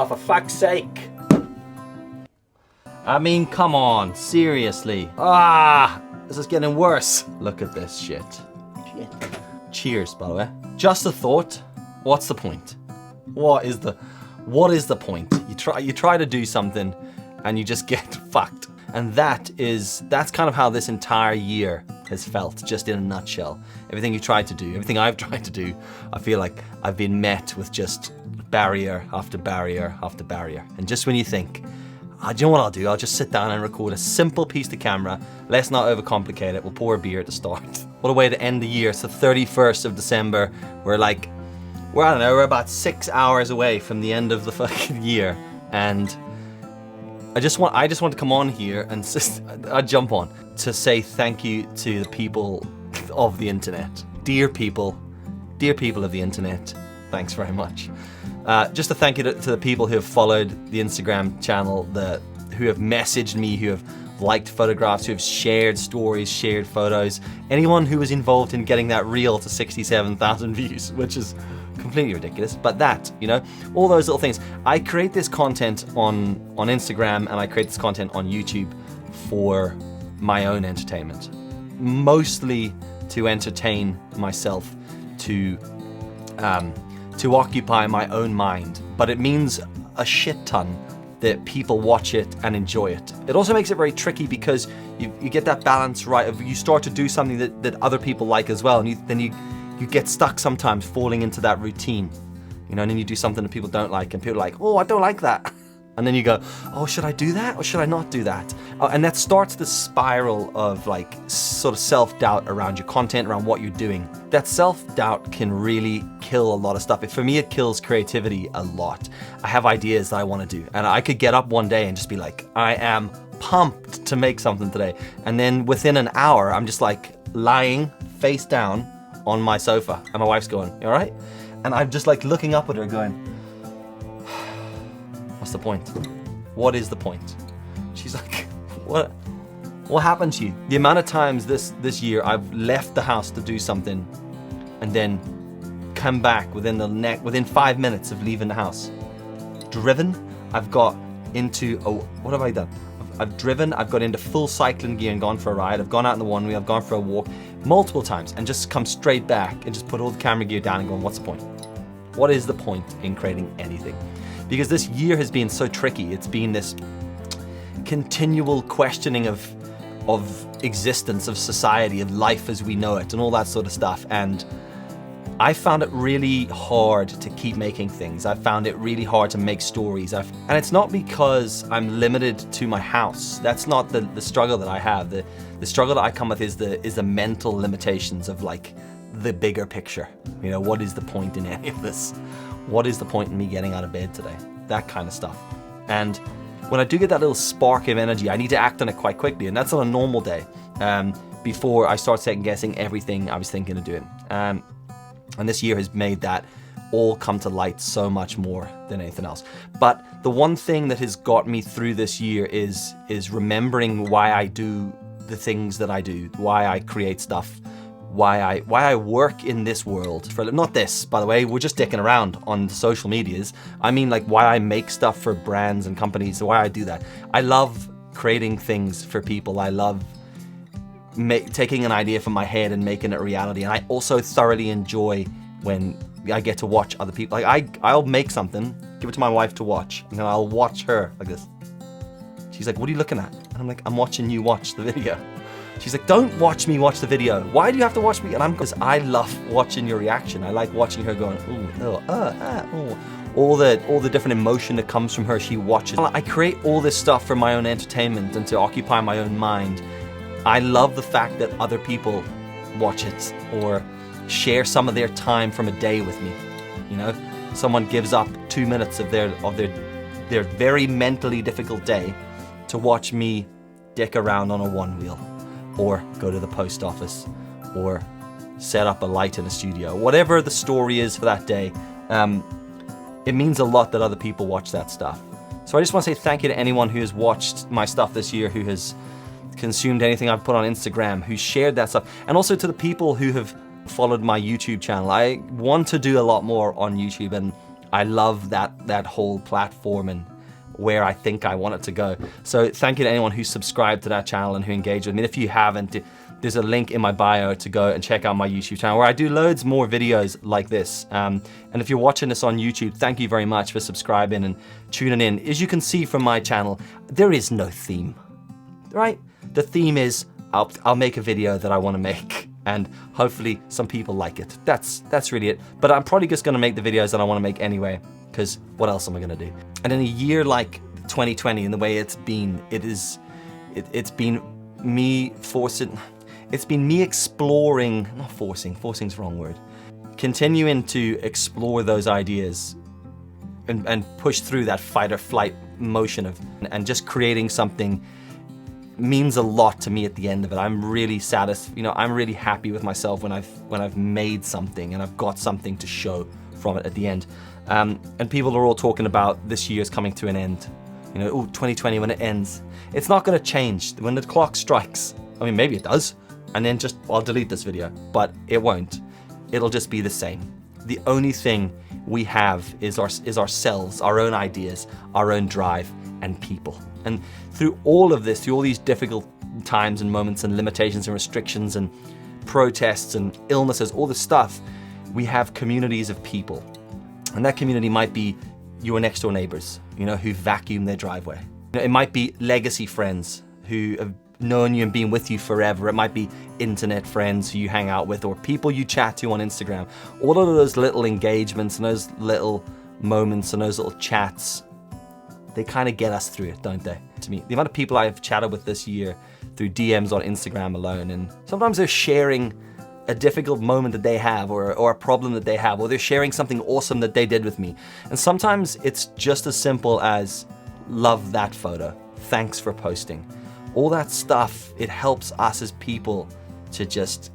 Oh, for fuck's sake. I mean, come on, seriously. This is getting worse. Look at this shit. Cheers, by the way. Just a thought. What's the point? What is the point? You try to do something and you just get fucked. And that's kind of how this entire year has felt, just in a nutshell. Everything you tried to do, everything I've tried to do, I feel like I've been met with just barrier after barrier after barrier. And just when you think, do you know what I'll do? I'll just sit down and record a simple piece to camera. Let's not overcomplicate it. We'll pour a beer at the start. What a way to end the year. It's the 31st of December. We're about 6 hours away from the end of the fucking year. And I just want to come on here and I jump on to say thank you to the people of the internet. Dear people of the internet, thanks very much. Just a thank you to the people who have followed the Instagram channel, who have messaged me, who have liked photographs, who have shared stories, shared photos. Anyone who was involved in getting that reel to 67,000 views, which is completely ridiculous. But all those little things. I create this content on Instagram and I create this content on YouTube for my own entertainment. Mostly to entertain myself, to occupy my own mind. But it means a shit ton that people watch it and enjoy it. It also makes it very tricky because you get that balance right of you start to do something that other people like as well, and then you get stuck sometimes falling into that routine, and then you do something that people don't like and people are like, oh, I don't like that. And then you go, oh, should I do that or should I not do that? And that starts the spiral of like sort of self-doubt around your content, around what you're doing. That self-doubt can really kill a lot of stuff. For me, it kills creativity a lot. I have ideas that I want to do, and I could get up one day and just be like, I am pumped to make something today. And then within an hour, I'm just like lying face down on my sofa, and my wife's going, you all right? And I'm just like looking up at her going, what's the point? What is the point? She's like, what happened to you? The amount of times this year I've left the house to do something and then come back within 5 minutes of leaving the house. Driven, I've got into, what have I done? I've driven, I've got into full cycling gear and gone for a ride. I've gone out in the one wheel, I've gone for a walk multiple times and just come straight back and just put all the camera gear down and going, what's the point? What is the point in creating anything? Because this year has been so tricky. It's been this continual questioning of existence, of society, of life as we know it, and all that sort of stuff. And I found it really hard to keep making things. I found it really hard to make stories. And it's not because I'm limited to my house. That's not the struggle that I have. The struggle that I come with is the mental limitations of like the bigger picture. What is the point in any of this? What is the point in me getting out of bed today? That kind of stuff. And when I do get that little spark of energy, I need to act on it quite quickly. And that's on a normal day, before I start second guessing everything I was thinking of doing. And this year has made that all come to light so much more than anything else. But the one thing that has got me through this year is remembering why I do the things that I do, why I create stuff, why I work in this world. Not this, by the way, we're just dicking around on the social medias. I mean like why I make stuff for brands and companies, why I do that. I love creating things for people. I love taking an idea from my head and making it a reality. And I also thoroughly enjoy when I get to watch other people. Like I'll make something, give it to my wife to watch, and then I'll watch her like this. She's like, what are you looking at? And I'm like, I'm watching you watch the video. She's like, don't watch me watch the video. Why do you have to watch me? And because I love watching your reaction. I like watching her going, all the different emotion that comes from her, she watches. I create all this stuff for my own entertainment and to occupy my own mind. I love the fact that other people watch it or share some of their time from a day with me. Someone gives up 2 minutes of their very mentally difficult day to watch me dick around on a one wheel, or go to the post office, or set up a light in a studio. Whatever the story is for that day, it means a lot that other people watch that stuff. So I just want to say thank you to anyone who has watched my stuff this year, who has consumed anything I've put on Instagram, who shared that stuff, and also to the people who have followed my YouTube channel. I want to do a lot more on YouTube, and I love that whole platform and where I think I want it to go. So thank you to anyone who subscribed to that channel and who engaged with me. If you haven't, there's a link in my bio to go and check out my YouTube channel where I do loads more videos like this. And if you're watching this on YouTube, thank you very much for subscribing and tuning in. As you can see from my channel, there is no theme, right? The theme is I'll make a video that I want to make, and hopefully some people like it. That's really it. But I'm probably just gonna make the videos that I want to make anyway, because what else am I gonna do? And in a year like 2020, and the way it's been, it's been me exploring, not forcing's the wrong word, continuing to explore those ideas and push through that fight or flight motion and just creating something means a lot to me at the end of it. I'm really satisfied, you know, I'm really happy with myself when I've made something and I've got something to show from it at the end. And people are all talking about this year's coming to an end. You know, 2020 when it ends. It's not gonna change when the clock strikes. I mean, maybe it does, and then I'll delete this video, but it won't. It'll just be the same. The only thing we have is ourselves, our own ideas, our own drive, and people. And through all of this, through all these difficult times and moments and limitations and restrictions and protests and illnesses, all this stuff, we have communities of people. And that community might be your next door neighbors, you know, who vacuum their driveway. You know, it might be legacy friends who have known you and been with you forever. It might be internet friends who you hang out with, or people you chat to on Instagram. All of those little engagements and those little moments and those little chats, they kind of get us through it, don't they? To me, the amount of people I've chatted with this year through DMs on Instagram alone, and sometimes they're sharing a difficult moment that they have, or a problem that they have, or they're sharing something awesome that they did with me. And sometimes it's just as simple as, love that photo, thanks for posting. All that stuff, it helps us as people to just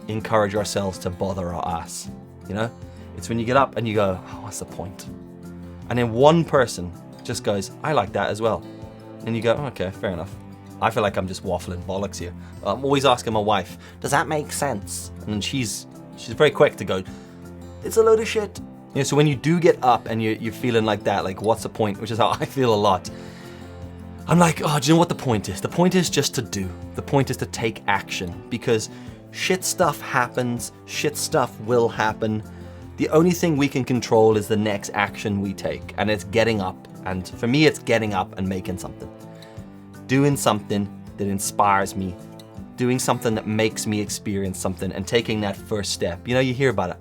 encourage ourselves to bother our ass, you know? It's when you get up and you go, oh, what's the point? And then one person just goes, I like that as well. And you go, okay, fair enough. I feel like I'm just waffling bollocks here. I'm always asking my wife, does that make sense? And she's very quick to go, it's a load of shit. You know, so when you do get up and you're feeling like that, like what's the point? Which is how I feel a lot. I'm like, oh, do you know what the point is? The point is just to do. The point is to take action, because shit stuff happens, shit stuff will happen. The only thing we can control is the next action we take, and it's getting up. And for me, it's getting up and making something. Doing something that inspires me, doing something that makes me experience something, and taking that first step. You know, you hear about it,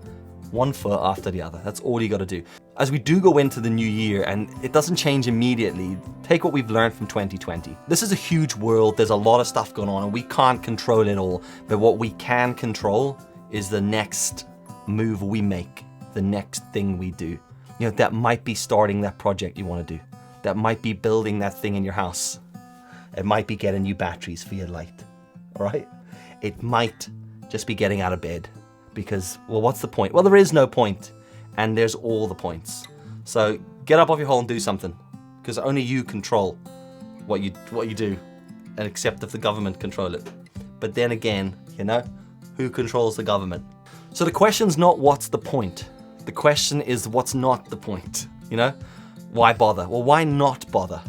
one foot after the other. That's all you gotta do. As we do go into the new year, and it doesn't change immediately, take what we've learned from 2020. This is a huge world, there's a lot of stuff going on, and we can't control it all, but what we can control is the next move we make, the next thing we do. You know, that might be starting that project you wanna do. That might be building that thing in your house. It might be getting new batteries for your light, all right? It might just be getting out of bed, because, well, what's the point? Well, there is no point, and there's all the points. So get up off your hole and do something, because only you control what you do, and except if the government control it. But then again, you know, who controls the government? So the question's not what's the point. The question is what's not the point, you know? Why bother? Well, why not bother?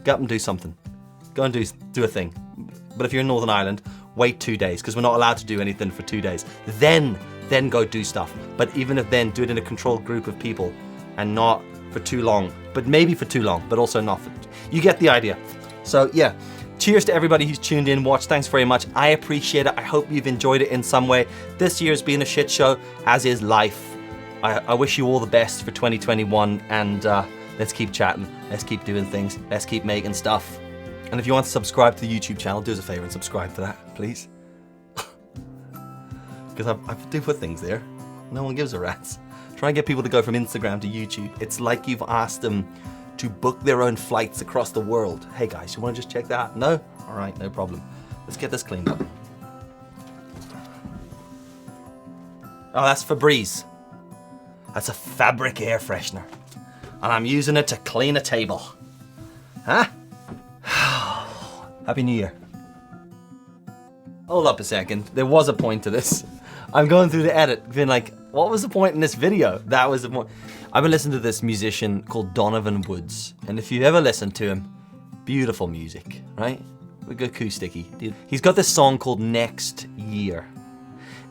Get up and do something. Go and do a thing. But if you're in Northern Ireland, wait 2 days, because we're not allowed to do anything for 2 days. Then go do stuff. But even if then, do it in a controlled group of people, and not for too long, but maybe for too long, but also not for, you get the idea. So yeah, cheers to everybody who's tuned in, watched. Thanks very much. I appreciate it. I hope you've enjoyed it in some way. This year's been a shit show, as is life. I wish you all the best for 2021, and let's keep chatting. Let's keep doing things. Let's keep making stuff. And if you want to subscribe to the YouTube channel, do us a favor and subscribe to that, please. Because I do put things there. No one gives a rat's. Try and get people to go from Instagram to YouTube. It's like you've asked them to book their own flights across the world. Hey guys, you want to just check that out? No? All right, no problem. Let's get this cleaned up. Oh, that's Febreze. That's a fabric air freshener. And I'm using it to clean a table. Huh? Happy New Year. Hold up a second. There was a point to this. I'm going through the edit, being like, what was the point in this video? That was the point. I've been listening to this musician called Donovan Woods, and if you've ever listened to him, beautiful music, right? Acoustic-y, dude. He's got this song called Next Year.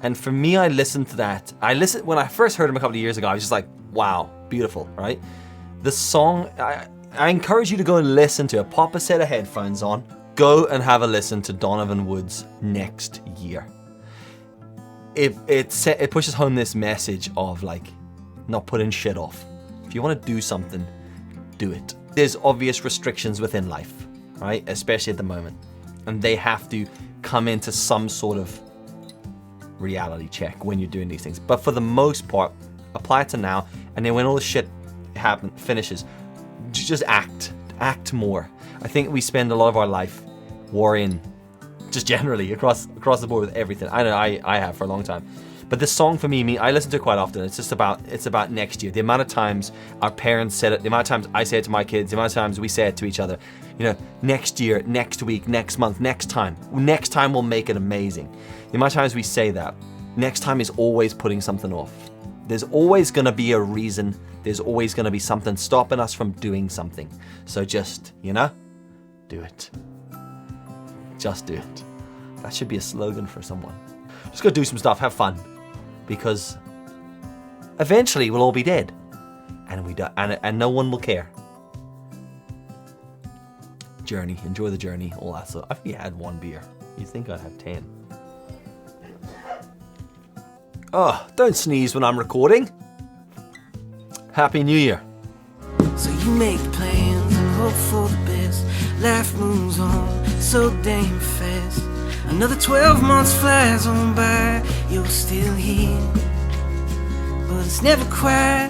And for me, I listened to that. When I first heard him a couple of years ago, I was just like, wow, beautiful, right? The song, I encourage you to go and listen to it. Pop a set of headphones on, go and have a listen to Donovan Woods' Next Year. It pushes home this message of like, not putting shit off. If you want to do something, do it. There's obvious restrictions within life, right? Especially at the moment. And they have to come into some sort of reality check when you're doing these things. But for the most part, apply it to now, and then when all the shit finishes, just act more. I think we spend a lot of our life worrying, just generally across the board with everything. I know I have for a long time. But this song for me, I listen to it quite often. It's about next year. The amount of times our parents said it, the amount of times I say it to my kids, the amount of times we say it to each other. You know, next year, next week, next month, next time. Next time we'll make it amazing. The amount of times we say that, next time is always putting something off. There's always gonna be a reason. There's always gonna be something stopping us from doing something. So just, do it. Just do it. That should be a slogan for someone. Just go do some stuff, have fun. Because eventually we'll all be dead, and no one will care. Journey, enjoy the journey, all that stuff. I've only had one beer. You'd think I'd have 10. Oh, don't sneeze when I'm recording. Happy New Year. So you make plans and hope for the best. Life moves on so damn fast. Another 12 months flies on by. You're still here, but it's never quite